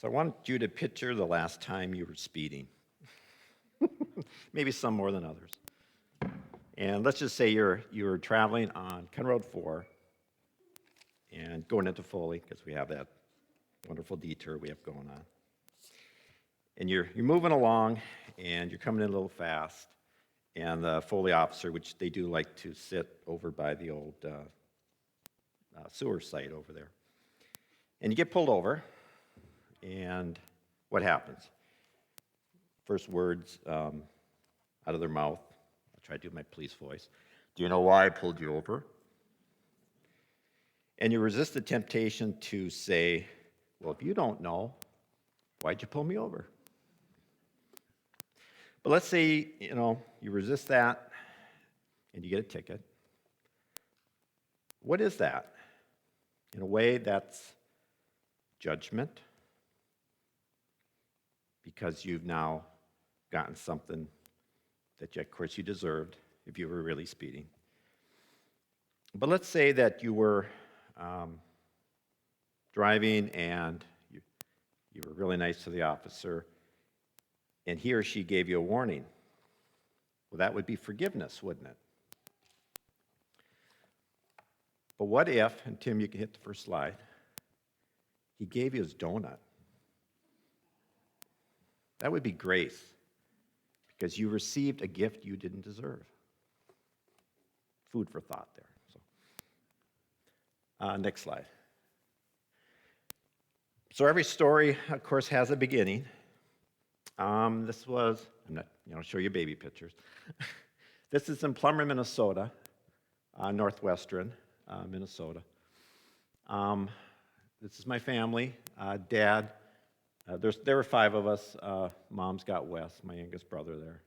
So I want you to picture the last time you were speeding. Maybe some more than others. And let's just say you were traveling on County Road 4 and going into Foley, because we have that wonderful detour we have going on. And you're moving along, and you're coming in a little fast. And the Foley officer, which they do like to sit over by the old sewer site over there. And you get pulled over, and what happens? First words out of their mouth, I'll try to do my police voice. Do you know why I pulled you over? And you resist the temptation to say, well, if you don't know, why'd you pull me over? But let's say, you resist that and you get a ticket. What is that? In a way, that's judgment, because you've now gotten something that, of course, you deserved if you were really speeding. But let's say that you were driving and you were really nice to the officer, and he or she gave you a warning. Well, that would be forgiveness, wouldn't it? But what if, and Tim, you can hit the first slide, he gave you his donut? That would be grace, because you received a gift you didn't deserve. Food for thought there. Next slide. So every story, of course, has a beginning. This was, I'm not, show you baby pictures. This is in Plummer, Minnesota, northwestern Minnesota. This is my family. Dad, there were 5 of us. Mom's got Wes, my youngest brother there.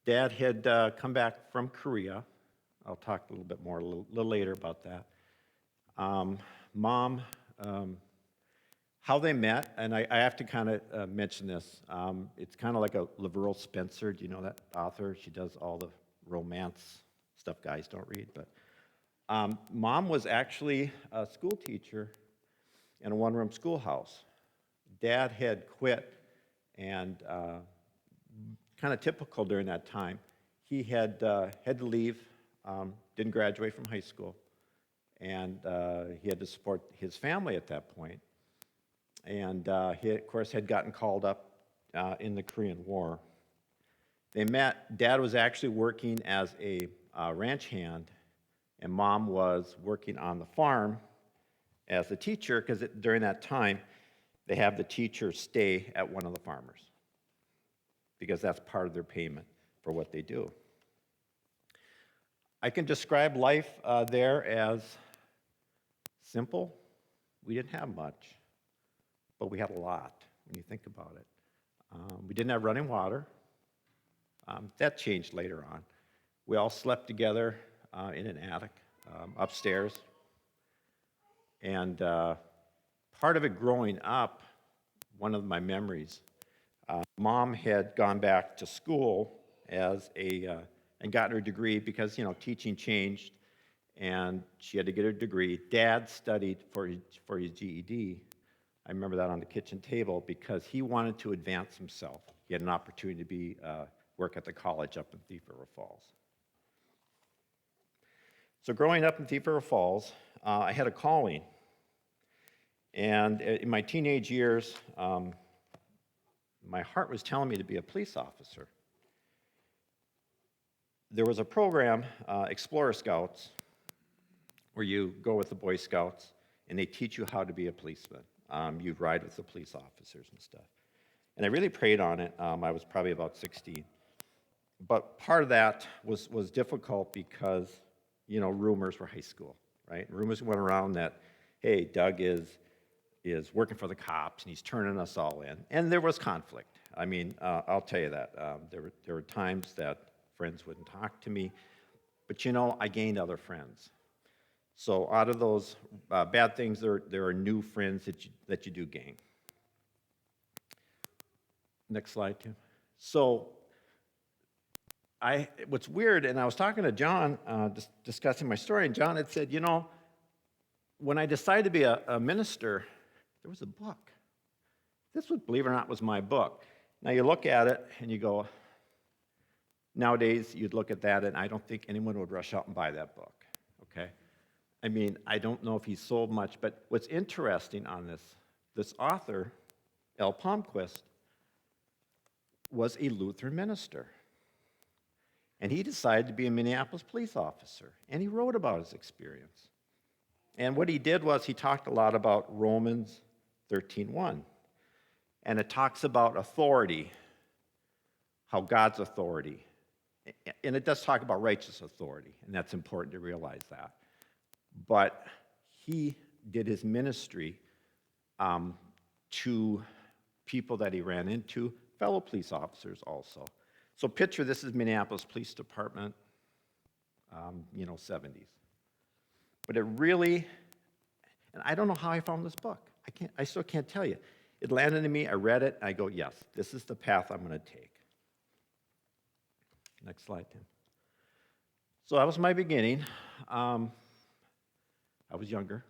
Dad had come back from Korea. I'll talk a little bit more a little later about that. Mom, how they met, and I have to kind of mention this. It's kind of like a Laverle Spencer. Do you know that author? She does all the romance stuff guys don't read. But Mom was actually a school teacher in a one-room schoolhouse. Dad had quit, and kind of typical during that time, he had to leave, didn't graduate from high school, and he had to support his family at that point. And he, of course, had gotten called up in the Korean War. They met. Dad was actually working as a ranch hand, and Mom was working on the farm as a teacher, because during that time, they have the teacher stay at one of the farmers, because that's part of their payment for what they do. I can describe life there as simple. We didn't have much, but we had a lot when you think about it. We didn't have running water. That changed later on. We all slept together in an attic upstairs. And part of it growing up, one of my memories, Mom had gone back to school as and gotten her degree because, teaching changed, and she had to get her degree. Dad studied for his GED. I remember that on the kitchen table because he wanted to advance himself. He had an opportunity to work at the college up in Thief River Falls. So growing up in Thief River Falls, I had a calling. And in my teenage years, my heart was telling me to be a police officer. There was a program, Explorer Scouts, where you go with the Boy Scouts, and they teach you how to be a policeman. You ride with the police officers and stuff. And I really prayed on it. I was probably about 16. But part of that was difficult because, rumors were high school, right? Rumors went around that, hey, Doug is working for the cops, and he's turning us all in. And there was conflict. I mean, I'll tell you that. There were times that friends wouldn't talk to me. But, I gained other friends. So out of those bad things, there are new friends that you do gain. Next slide, Tim. So what's weird, and I was talking to John, discussing my story, and John had said, when I decided to be a minister, there was a book. This was, believe it or not, was my book. Now you look at it and you go, nowadays you'd look at that and I don't think anyone would rush out and buy that book, okay? I mean, I don't know if he sold much, but what's interesting on this author, L. Palmquist, was a Lutheran minister. And he decided to be a Minneapolis police officer, and he wrote about his experience. And what he did was he talked a lot about Romans 13:1. And it talks about authority, how God's authority. And it does talk about righteous authority, and that's important to realize that. But he did his ministry to people that he ran into, fellow police officers also. So picture this is Minneapolis Police Department, 70s. But it really, and I don't know how I found this book. I still can't tell you. It landed in me, I read it, and I go, yes, this is the path I'm going to take. Next slide, Tim. So that was my beginning. I was younger.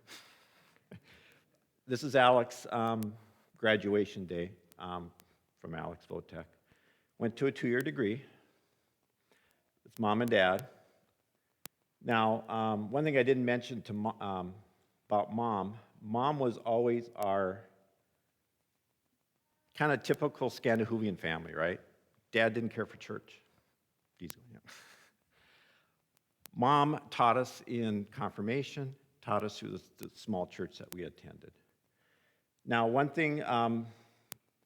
This is Alex' graduation day from Alex Votech. Went to a 2-year degree. It's mom and dad. Now, one thing I didn't mention about mom was always our kind of typical Scandinavian family, right? Dad didn't care for church. Mom taught us in confirmation, taught us through the small church that we attended. Now, one thing,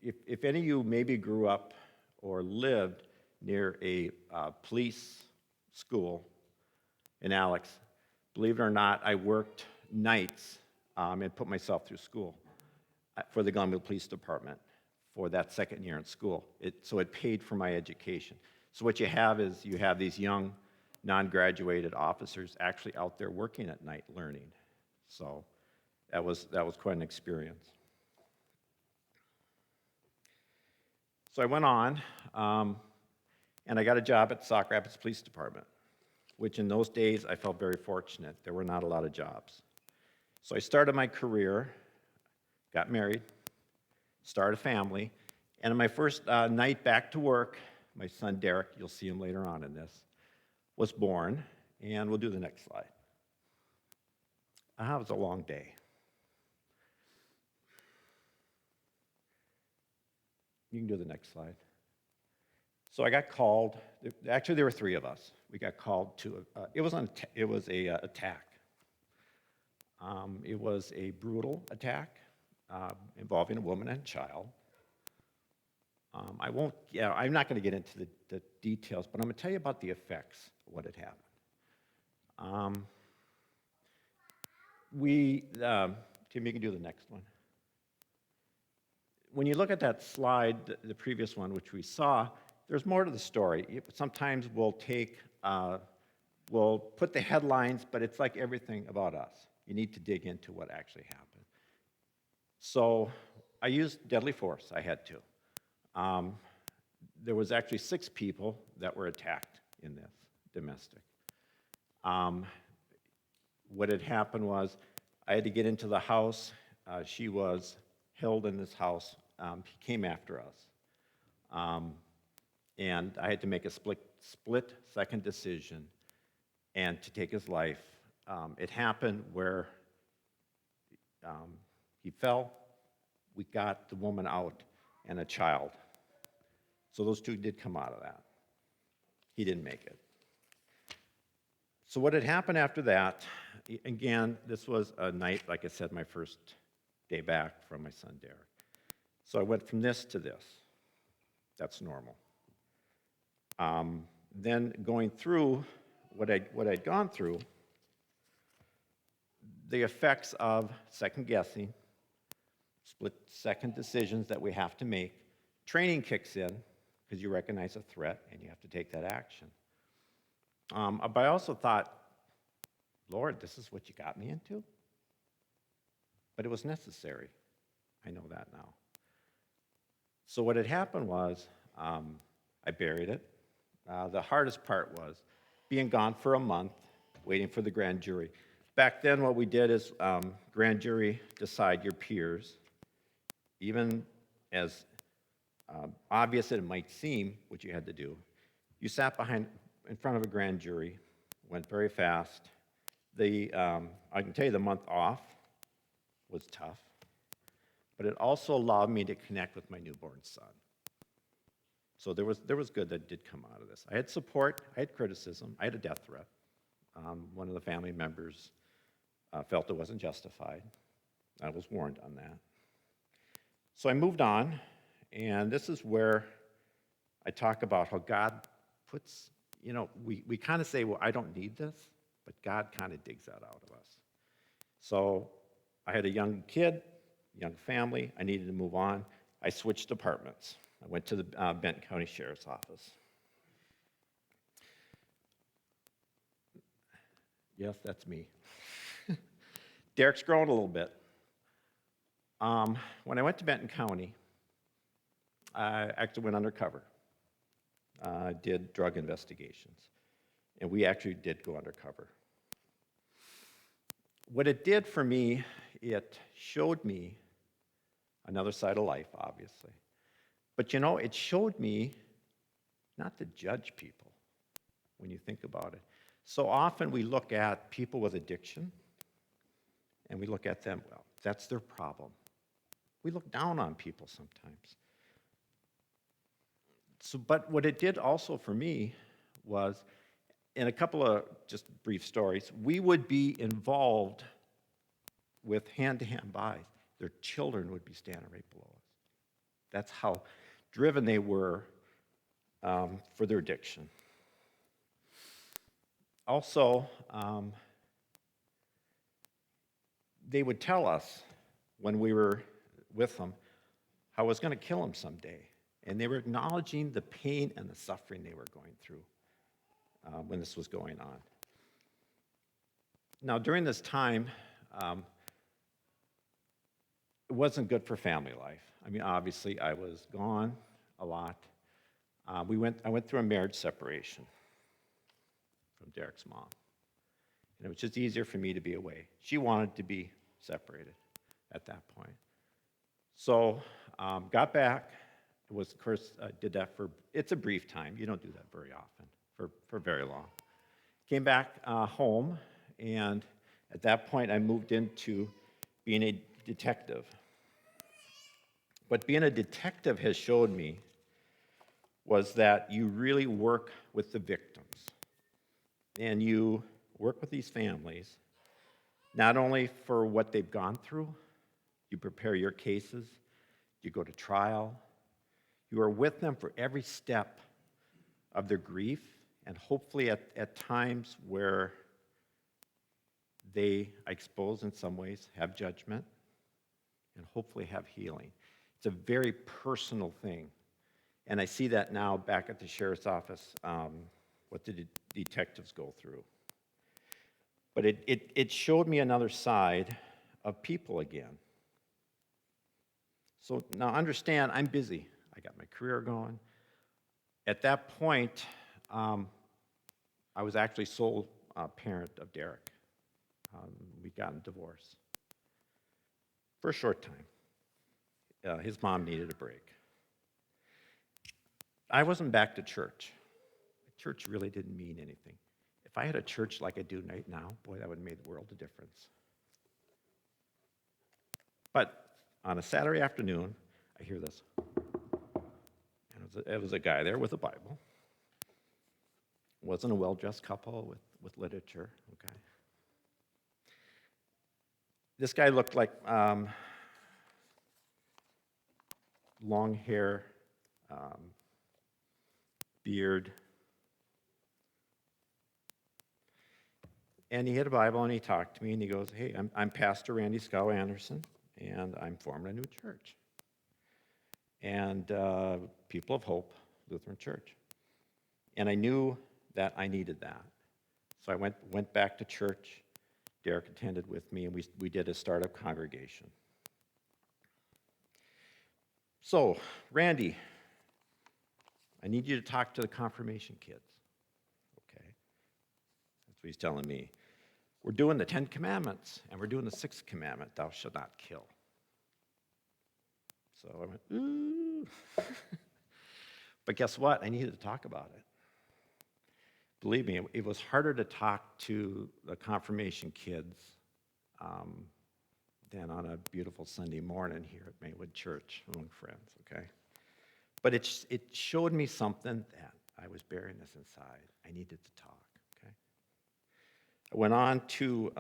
if any of you maybe grew up or lived near a police school in Alex, believe it or not, I worked nights and put myself through school for the Glenville Police Department for that second year in school. So it paid for my education. So what you have is you have these young, non-graduated officers actually out there working at night learning. So that was quite an experience. So I went on, and I got a job at Sauk Rapids Police Department, which in those days I felt very fortunate. There were not a lot of jobs. So I started my career, got married, started a family, and on my first night back to work, my son Derek, you'll see him later on in this, was born, and we'll do the next slide. It was a long day. You can do the next slide. So I got called. Actually, there were 3 of us. We got called to. It was an attack. It was a brutal attack involving a woman and a child. I'm not going to get into the details, but I'm going to tell you about the effects of what had happened. Tim, you can do the next one. When you look at that slide, the previous one, which we saw, there's more to the story. Sometimes we'll put the headlines, but it's like everything about us. You need to dig into what actually happened. So I used deadly force. I had to. There was actually 6 people that were attacked in this domestic. What had happened was I had to get into the house. She was held in this house. He came after us. And I had to make a split-second decision and to take his life. It happened where he fell. We got the woman out and a child. So those 2 did come out of that. He didn't make it. So what had happened after that, again, this was a night, like I said, my first day back from my son Derek. So I went from this to this. That's normal. Then going through what I'd gone through, the effects of second guessing, split-second decisions that we have to make, training kicks in because you recognize a threat and you have to take that action. But I also thought, Lord, this is what you got me into? But it was necessary. I know that now. So what had happened was I buried it. The hardest part was being gone for a month, waiting for the grand jury. Back then, what we did is grand jury decide your peers, even as obvious as it might seem what you had to do. You sat in front of a grand jury, went very fast. I can tell you the month off was tough, but it also allowed me to connect with my newborn son. So there was good that did come out of this. I had support, I had criticism, I had a death threat. One of the family members felt it wasn't justified. I was warned on that. So I moved on, and this is where I talk about how God puts, we kind of say, well, I don't need this, but God kind of digs that out of us. So I had a young kid, young family. I needed to move on. I switched departments. I went to the Benton County Sheriff's Office. Yes, that's me. Derek's grown a little bit. When I went to Benton County, I actually went undercover. Did drug investigations, and we actually did go undercover. What it did for me, it showed me another side of life, obviously. But it showed me not to judge people when you think about it. So often we look at people with addiction, and we look at them, well, that's their problem. We look down on people sometimes. But what it did also for me was, in a couple of just brief stories, we would be involved with hand-to-hand buys. Their children would be standing right below us. That's how driven they were for their addiction. Also, they would tell us when we were with them how it was going to kill them someday. And they were acknowledging the pain and the suffering they were going through when this was going on. Now, during this time, it wasn't good for family life. I mean, obviously, I was gone a lot. I went through a marriage separation from Derek's mom. And it was just easier for me to be away. She wanted to be separated at that point. So, got back. It was, of course, did that it's a brief time. You don't do that very often, for very long. Came back home, and at that point, I moved into being a detective. What being a detective has showed me was that you really work with the victims, and you work with these families, not only for what they've gone through, you prepare your cases, you go to trial, you are with them for every step of their grief, and hopefully at times where they, I suppose in some ways, have judgment, and hopefully have healing. It's a very personal thing. And I see that now back at the sheriff's office, what the detectives go through. But it showed me another side of people again. So now understand, I'm busy. I got my career going. At that point, I was actually sole parent of Derek. We'd gotten divorced for a short time. His mom needed a break. I wasn't back to church. Church really didn't mean anything. If I had a church like I do right now, boy, that would have made the world a difference. But on a Saturday afternoon, I hear this. And it was a guy there with a Bible. It wasn't a well-dressed couple with literature, okay? This guy looked like long hair, beard. And he had a Bible, and he talked to me, and he goes, hey, I'm Pastor Randy Scow Anderson, and I'm forming a new church. And People of Hope Lutheran Church. And I knew that I needed that. So I went back to church. Derek attended with me, and we did a startup congregation. So, Randy, I need you to talk to the confirmation kids. Okay. That's what he's telling me. We're doing the 10 Commandments, and we're doing the 6th commandment, thou shalt not kill. So I went, ooh. But guess what? I needed to talk about it. Believe me, it was harder to talk to the confirmation kids um, than on a beautiful Sunday morning here at Maywood Church among friends, okay? But it showed me something that I was bearing this inside. I needed to talk, okay? I went on to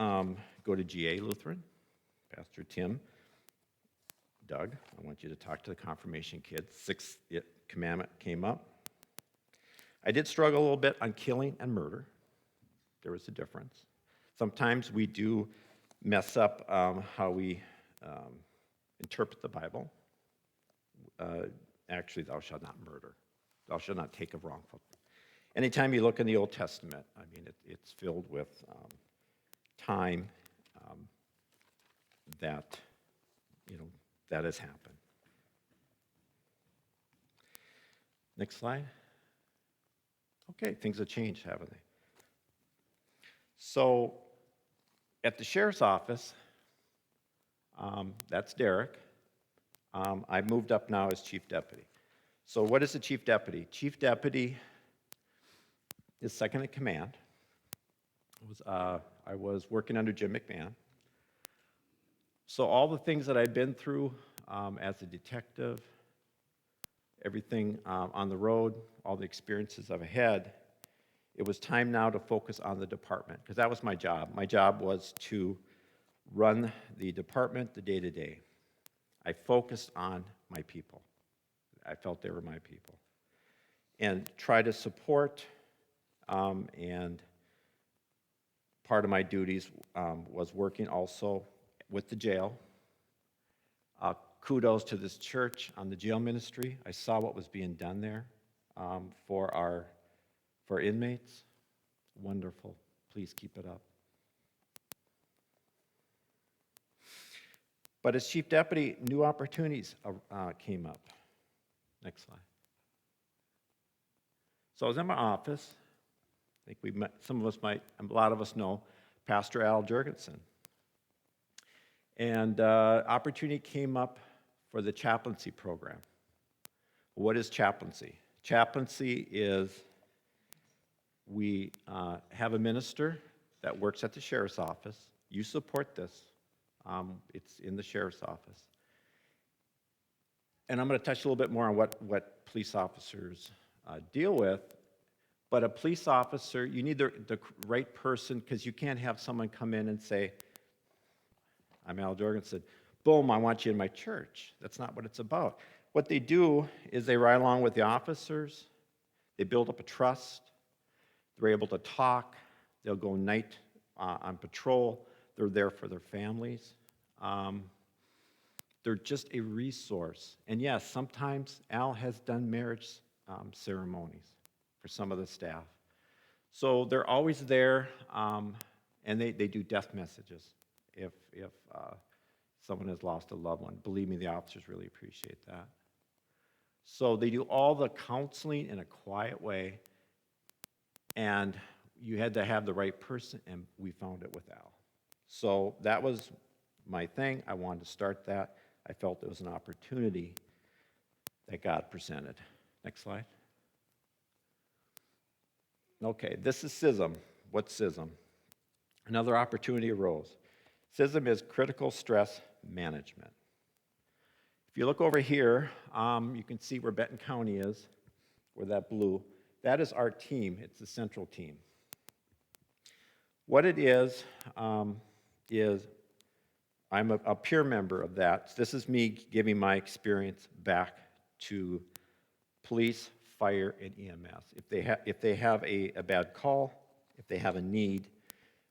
go to GA Lutheran. Pastor Tim, Doug, I want you to talk to the confirmation kids. Sixth commandment came up. I did struggle a little bit on killing and murder. There was a difference. Sometimes we do mess up how we interpret the Bible. Actually, thou shalt not murder. Thou shalt not take a wrongful. Anytime you look in the Old Testament, I mean, it's filled with time that, that has happened. Next slide. Okay, things have changed, haven't they? So, at the sheriff's office, that's Derek. I moved up now as chief deputy. So what is a chief deputy? Chief deputy is second in command. I was working under Jim McMahon. So all the things that I'd been through as a detective, everything on the road, all the experiences I've had, it was time now to focus on the department, because that was my job. My job was to run the department the day-to-day. I focused on my people. I felt they were my people. And try to support, and part of my duties was working also with the jail. Kudos to this church on the jail ministry. I saw what was being done there for inmates. Wonderful. Please keep it up. But as chief deputy, new opportunities came up. Next slide. So I was in my office. I think we met, some of us might, a lot of us know, Pastor Al Jurgensen. And opportunity came up for the chaplaincy program. What is chaplaincy? Chaplaincy is we have a minister that works at the sheriff's office. You support this. It's in the sheriff's office. And I'm going to touch a little bit more on what police officers deal with. But a police officer, you need the right person, because you can't have someone come in and say, I'm Al Jorgensen, boom, I want you in my church. That's not what it's about. What they do is they ride along with the officers. They build up a trust. They're able to talk. They'll go night on patrol. They're there for their families. They're just a resource. And yes, sometimes Al has done marriage ceremonies for some of the staff. So they're always there, and they do death messages if someone has lost a loved one. Believe me, the officers really appreciate that. So they do all the counseling in a quiet way, and you had to have the right person, and we found it with Al. So that was my thing. I wanted to start that. I felt it was an opportunity that God presented. Next slide. Okay, this is CISM. What's CISM? Another opportunity arose. CISM is critical stress management. If you look over here, you can see where Benton County is, where that blue. That is our team. It's the central team. What it is I'm a peer member of that. This is me giving my experience back to police, fire, and EMS. If they have a bad call, if they have a need,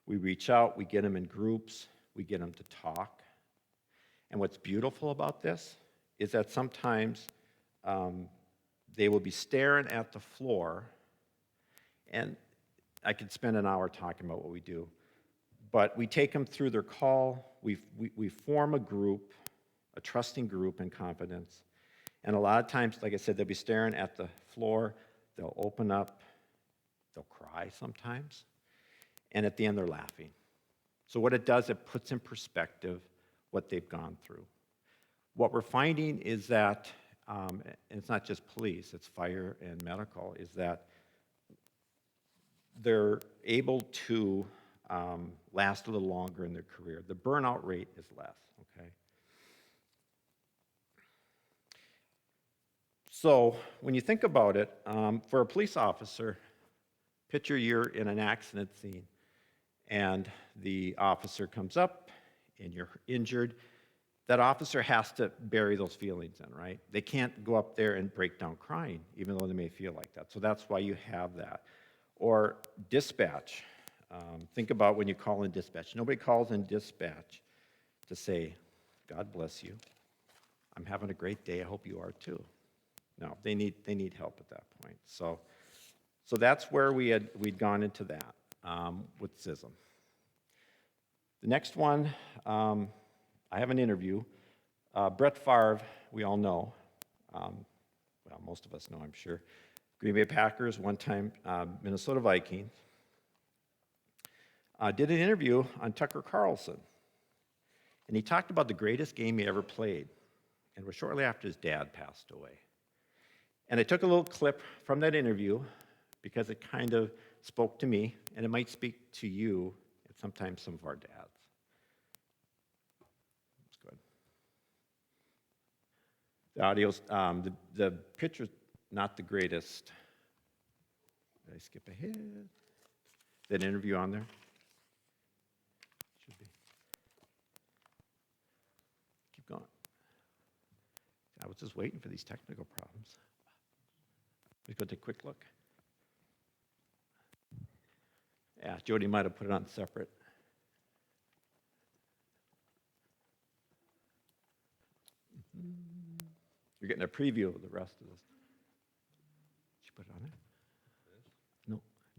we reach out, we get them in groups, we get them to talk. And what's beautiful about this is that sometimes they will be staring at the floor, and I could spend an hour talking about what we do. But we take them through their call, we form a group, a trusting group in confidence. And a lot of times, like I said, they'll be staring at the floor, they'll open up, they'll cry sometimes, and at the end they're laughing. So what it does, it puts in perspective what they've gone through. what we're finding is that, and it's not just police, it's fire and medical, is that they're able to last a little longer in their career. The burnout rate is less, okay? So when you think about it, for a police officer, picture you're in an accident scene and the officer comes up and you're injured. That officer has to bury those feelings in, right? They can't go up there and break down crying, even though they may feel like that. So that's why you have that. Or dispatch. Think about when you call in dispatch. Nobody calls in dispatch to say, God bless you. I'm having a great day. I hope you are too. No, they need help at that point. So that's where we'd gone into that with CISM. The next one, I have an interview. Brett Favre, we all know. Well, most of us know, I'm sure. Green Bay Packers, one-time Minnesota Vikings. Did an interview on Tucker Carlson. And he talked about the greatest game he ever played. And it was shortly after his dad passed away. And I took a little clip from that interview because it kind of spoke to me, and it might speak to you and sometimes some of our dads. That's good. The audio's, the picture's not the greatest. Did I skip ahead? That interview on there? Should be. Keep going. I was just waiting for these technical problems. Let's go take a quick look. Yeah, Jody might have put it on separate. You're getting a preview of the rest of this. Did you put it on there?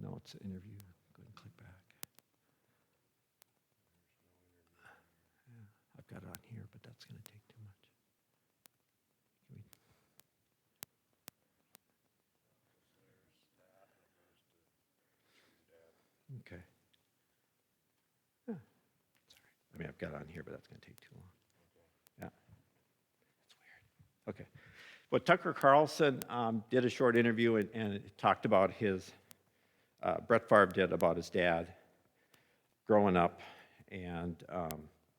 No, it's an interview. Go ahead and click back. Yeah, I've got it on here, but that's going to take too much. Okay. Yeah. Sorry. I mean, I've got it on here, but that's going to take too long. Yeah. That's weird. Okay. Well, Tucker Carlson did a short interview and it talked about Brett Favre did about his dad growing up and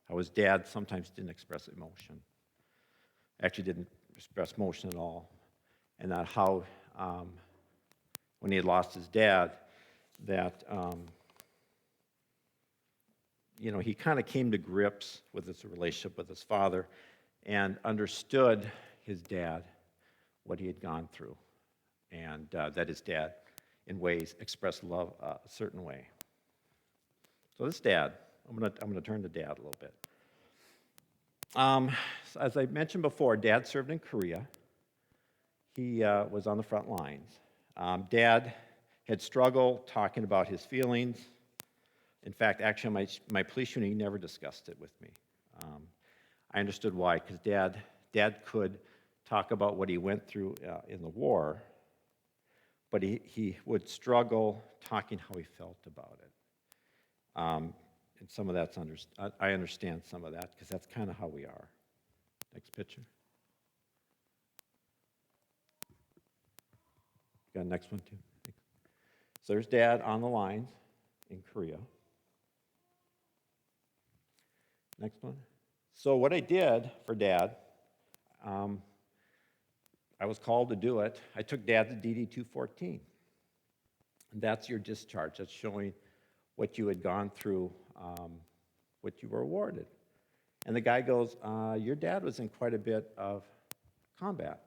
how his dad sometimes didn't express emotion. Actually didn't express emotion at all. And that how, when he had lost his dad, that he kind of came to grips with his relationship with his father and understood his dad, what he had gone through, and that his dad, in ways, expressed love a certain way. So this dad, I'm gonna turn to dad a little bit. As I mentioned before, Dad served in Korea. He was on the front lines. Dad had struggled talking about his feelings. In fact, actually, my police unit, he never discussed it with me. I understood why, because Dad could talk about what he went through in the war, but he would struggle talking how he felt about it. And some of that's I understand some of that, because that's kind of how we are. Next picture. Got a next one, too? So there's Dad on the lines in Korea. Next one. So what I did for Dad, I was called to do it. I took Dad to DD-214. And that's your discharge. That's showing what you had gone through, what you were awarded. And the guy goes, your dad was in quite a bit of combat.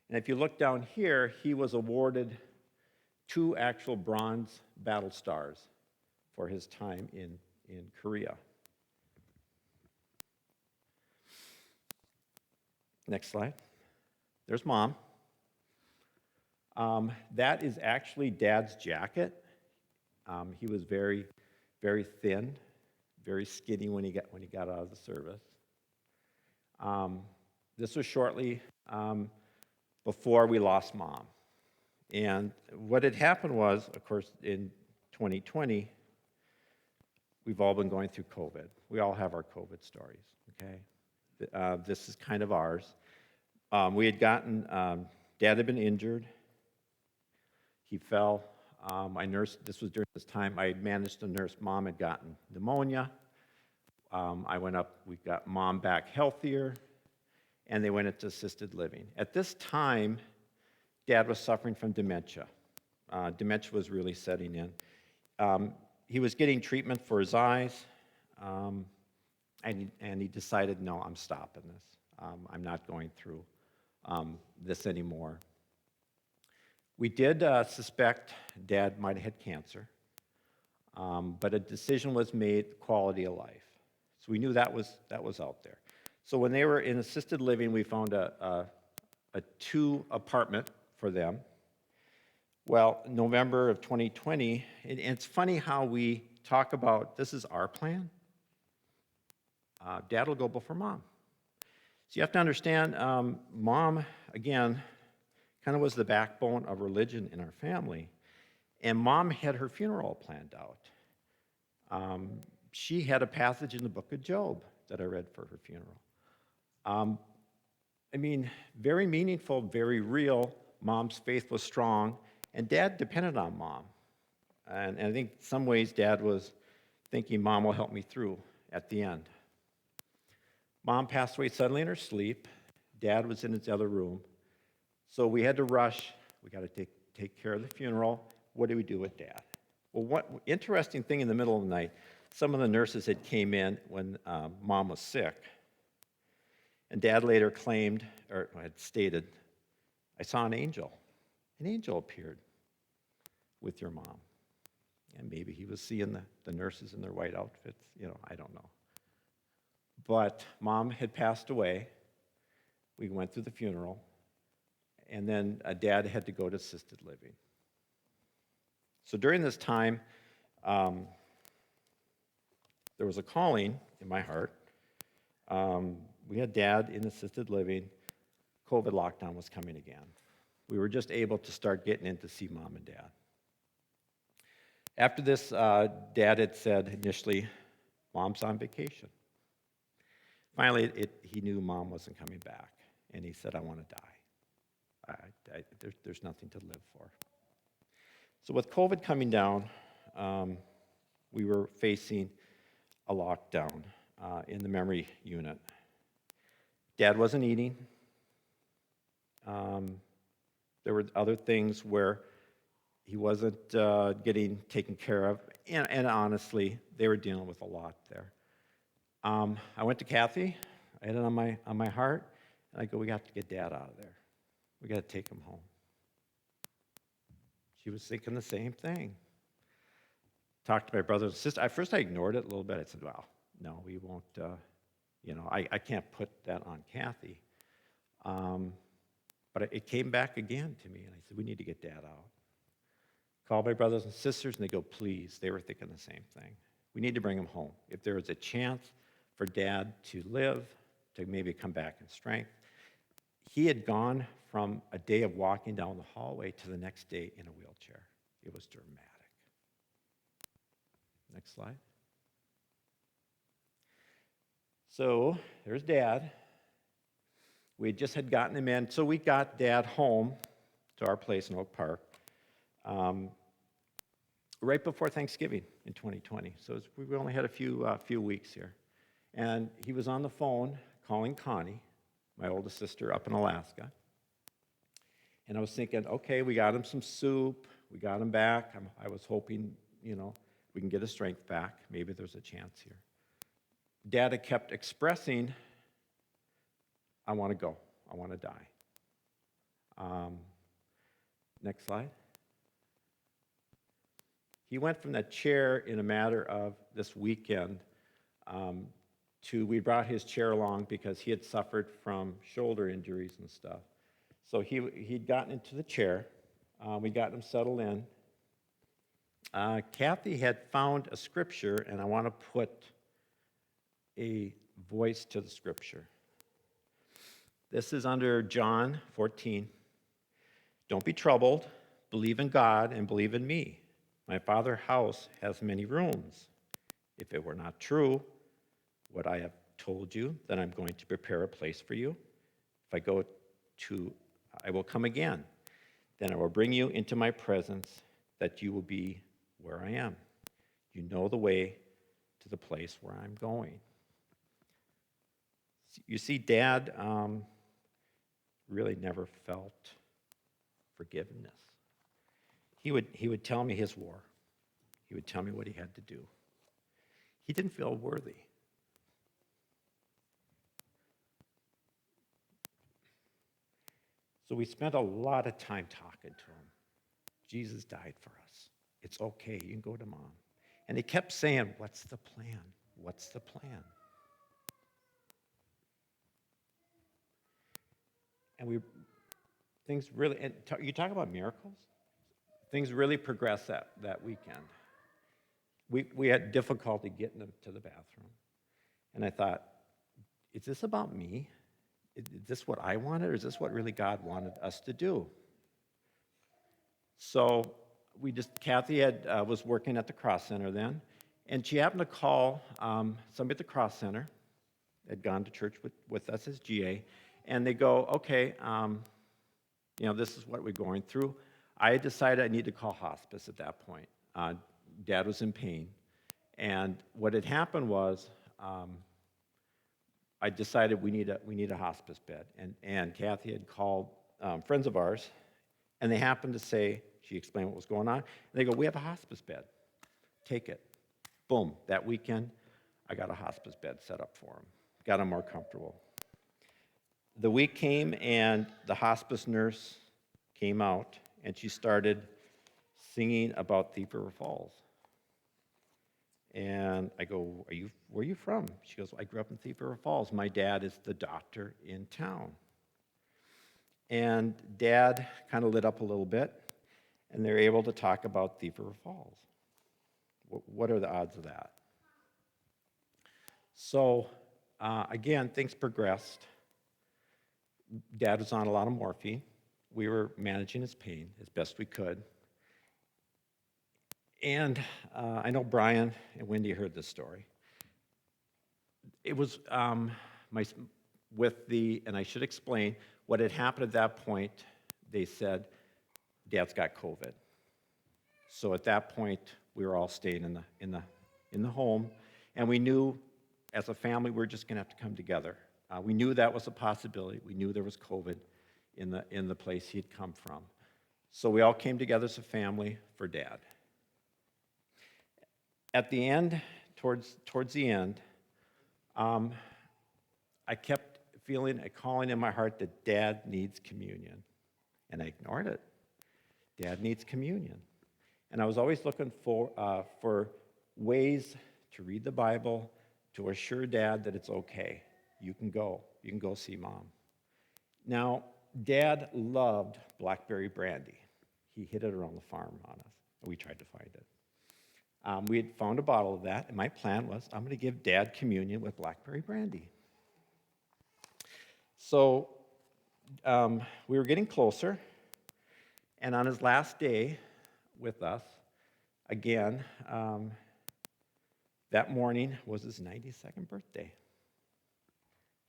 And if you look down here, he was awarded 2 actual bronze battle stars for his time in Korea. Next slide. There's Mom. That is actually Dad's jacket. He was very, very thin, very skinny when he got out of the service. This was shortly before we lost Mom. And what had happened was, of course, in 2020, we've all been going through COVID. We all have our COVID stories, okay? This is kind of ours. We had gotten, Dad had been injured. He fell. I nursed, this was during this time, I had managed to nurse. Mom had gotten pneumonia. I went up, we got Mom back healthier, and they went into assisted living. At this time, Dad was suffering from dementia. Dementia was really setting in. He was getting treatment for his eyes, and he decided, no, I'm stopping this. I'm not going through this anymore. We did suspect Dad might have had cancer, but a decision was made, quality of life. So we knew that was out there. So when they were in assisted living, we found a 2 apartment for them. Well, November of 2020, and it's funny how we talk about this is our plan. Dad will go before Mom. So you have to understand, Mom, again, kind of was the backbone of religion in our family. And Mom had her funeral planned out. She had a passage in the book of Job that I read for her funeral. I mean, very meaningful, very real. Mom's faith was strong, and Dad depended on Mom. And I think in some ways Dad was thinking, Mom will help me through at the end. Mom passed away suddenly in her sleep. Dad was in his other room. So we had to rush. We got to take care of the funeral. What do we do with Dad? Well, what interesting thing in the middle of the night, some of the nurses had came in when Mom was sick. And Dad later claimed, or had stated, I saw an angel. An angel appeared with your mom. And maybe he was seeing the nurses in their white outfits. I don't know. But Mom had passed away. We went through the funeral. And then Dad had to go to assisted living. So during this time, there was a calling in my heart. We had Dad in assisted living. COVID lockdown was coming again. We were just able to start getting in to see Mom and Dad. After this, Dad had said initially, Mom's on vacation. Finally, he knew Mom wasn't coming back, and he said, I want to die. There's nothing to live for. So with COVID coming down, we were facing a lockdown in the memory unit. Dad wasn't eating. There were other things where he wasn't getting taken care of, and honestly, they were dealing with a lot there. I went to Kathy. I had it on my heart, and I go, we got to get Dad out of there. We got to take him home. She was thinking the same thing. Talked to my brother and sister. At first, I ignored it a little bit. I said, well, no, we won't, I can't put that on Kathy. But it came back again to me, and I said, we need to get Dad out. Called my brothers and sisters, and they go, please. They were thinking the same thing. We need to bring him home. If there was a chance for Dad to live, to maybe come back in strength. He had gone from a day of walking down the hallway to the next day in a wheelchair. It was dramatic. Next slide. So there's Dad. We just had gotten him in. So we got Dad home to our place in Oak Park right before Thanksgiving in 2020. So we only had a few weeks here. And he was on the phone calling Connie, my oldest sister up in Alaska. And I was thinking, okay, we got him some soup. We got him back. I was hoping, we can get his strength back. Maybe there's a chance here. Dad had kept expressing, I want to go. I want to die. Next slide. He went from that chair in a matter of this weekend we brought his chair along because he had suffered from shoulder injuries and stuff. So he'd gotten into the chair. We got him settled in. Kathy had found a scripture, and I want to put a voice to the scripture. This is under John 14. Don't be troubled. Believe in God and believe in me. My Father's house has many rooms. If it were not true, would I have told you that I'm going to prepare a place for you. If I go to, I will come again. Then I will bring you into my presence, that you will be where I am. You know the way to the place where I'm going. You see, Dad really never felt forgiveness. He would tell me his war. He would tell me what he had to do. He didn't feel worthy. So we spent a lot of time talking to him. Jesus died for us. It's okay. You can go to Mom. And he kept saying, what's the plan? What's the plan? And things really, and you talk about miracles? Things really progressed that weekend. We had difficulty getting him to the bathroom. And I thought, is this about me? Is this what I wanted, or is this what really God wanted us to do? So Kathy was working at the Cross Center then, and she happened to call somebody at the Cross Center, had gone to church with us as GA, and they go, okay, this is what we're going through. I had decided I need to call hospice at that point. Dad was in pain. And what had happened was I decided we need a hospice bed. And Kathy had called friends of ours, and they happened to say, she explained what was going on, and they go, we have a hospice bed. Take it. Boom. That weekend, I got a hospice bed set up for him. Got him more comfortable. The week came, and the hospice nurse came out, and she started singing about Thief River Falls. And I go, where are you from? She goes, I grew up in Thief River Falls. My dad is the doctor in town. And Dad kind of lit up a little bit, and they're able to talk about Thief River Falls. What are the odds of that? So, again, things progressed. Dad was on a lot of morphine. We were managing his pain as best we could. And I know Brian and Wendy heard this story. It was and I should explain, what had happened at that point, they said, Dad's got COVID. So at that point, we were all staying in the home, and we knew as a family we were just going to have to come together. We knew that was a possibility. We knew there was COVID in the place he had come from. So we all came together as a family for Dad. At the end, towards the end, I kept feeling a calling in my heart that Dad needs communion, and I ignored it. Dad needs communion, and I was always looking for ways to read the Bible to assure Dad that it's okay. You can go see Mom. Now, Dad loved blackberry brandy. He hid it around the farm on us, and we tried to find it. We had found a bottle of that, and my plan was, I'm going to give Dad communion with blackberry brandy. So we were getting closer, and on his last day with us, again, that morning was his 92nd birthday.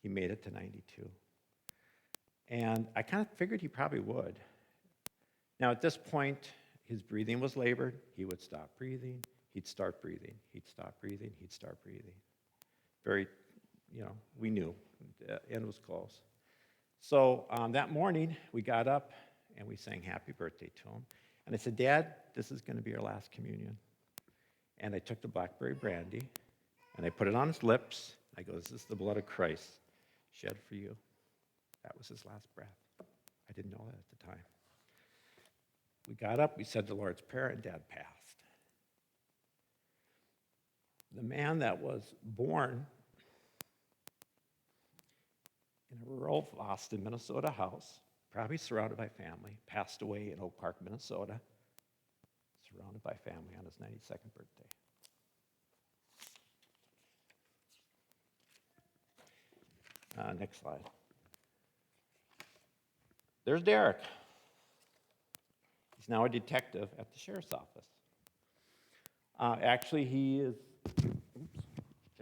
He made it to 92. And I kind of figured he probably would. Now, at this point, his breathing was labored. He would stop breathing. He'd start breathing. He'd stop breathing. He'd start breathing. Very, we knew. The end was close. So that morning, we got up and we sang happy birthday to him. And I said, Dad, this is going to be our last communion. And I took the blackberry brandy and I put it on his lips. I go, this is the blood of Christ shed for you. That was his last breath. I didn't know that at the time. We got up, we said the Lord's Prayer, and Dad passed. The man that was born in a rural Austin, Minnesota house, probably surrounded by family, passed away in Oak Park, Minnesota, surrounded by family on his 92nd birthday. Next slide. There's Derek. He's now a detective at the sheriff's office. Actually, he is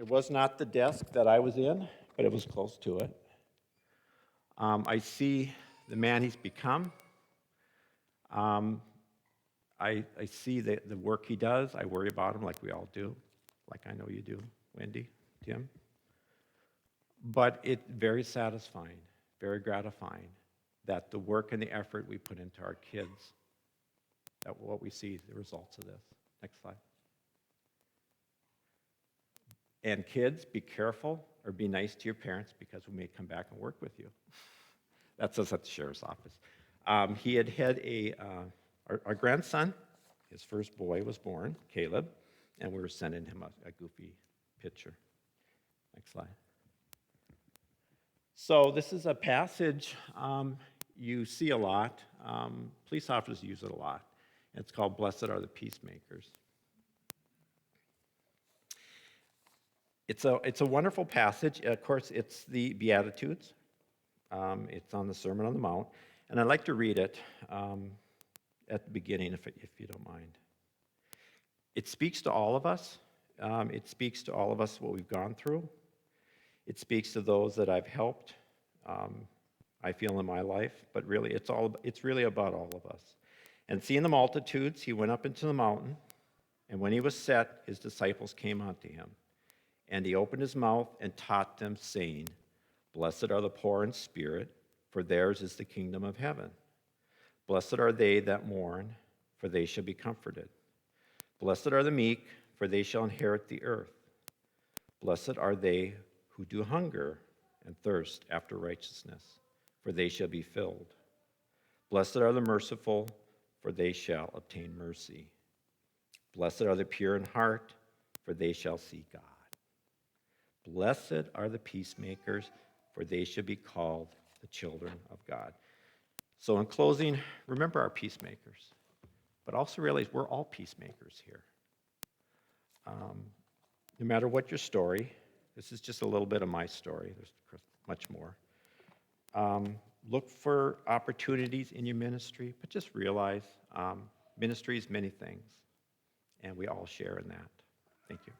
It was not the desk that I was in, but it was close to it. I see the man he's become. I see the work he does. I worry about him like we all do, like I know you do, Wendy, Tim. But it's very satisfying, very gratifying that the work and the effort we put into our kids, that what we see, the results of this. Next slide. And kids, be careful or be nice to your parents because we may come back and work with you. That's us at the sheriff's office. He had our grandson, his first boy was born, Caleb, and we were sending him a goofy picture. Next slide. So this is a passage you see a lot. Police officers use it a lot. It's called Blessed Are the Peacemakers. It's a wonderful passage. Of course, it's the Beatitudes. It's on the Sermon on the Mount. And I'd like to read it at the beginning, if you don't mind. It speaks to all of us. It speaks to all of us what we've gone through. It speaks to those that I've helped, I feel, in my life. But really, it's really about all of us. And seeing the multitudes, he went up into the mountain. And when he was set, his disciples came unto him. And he opened his mouth and taught them, saying, Blessed are the poor in spirit, for theirs is the kingdom of heaven. Blessed are they that mourn, for they shall be comforted. Blessed are the meek, for they shall inherit the earth. Blessed are they who do hunger and thirst after righteousness, for they shall be filled. Blessed are the merciful, for they shall obtain mercy. Blessed are the pure in heart, for they shall see God. Blessed are the peacemakers, for they shall be called the children of God. So in closing, remember our peacemakers, but also realize we're all peacemakers here. No matter what your story, this is just a little bit of my story. There's much more. Look for opportunities in your ministry, but just realize ministry is many things, and we all share in that. Thank you.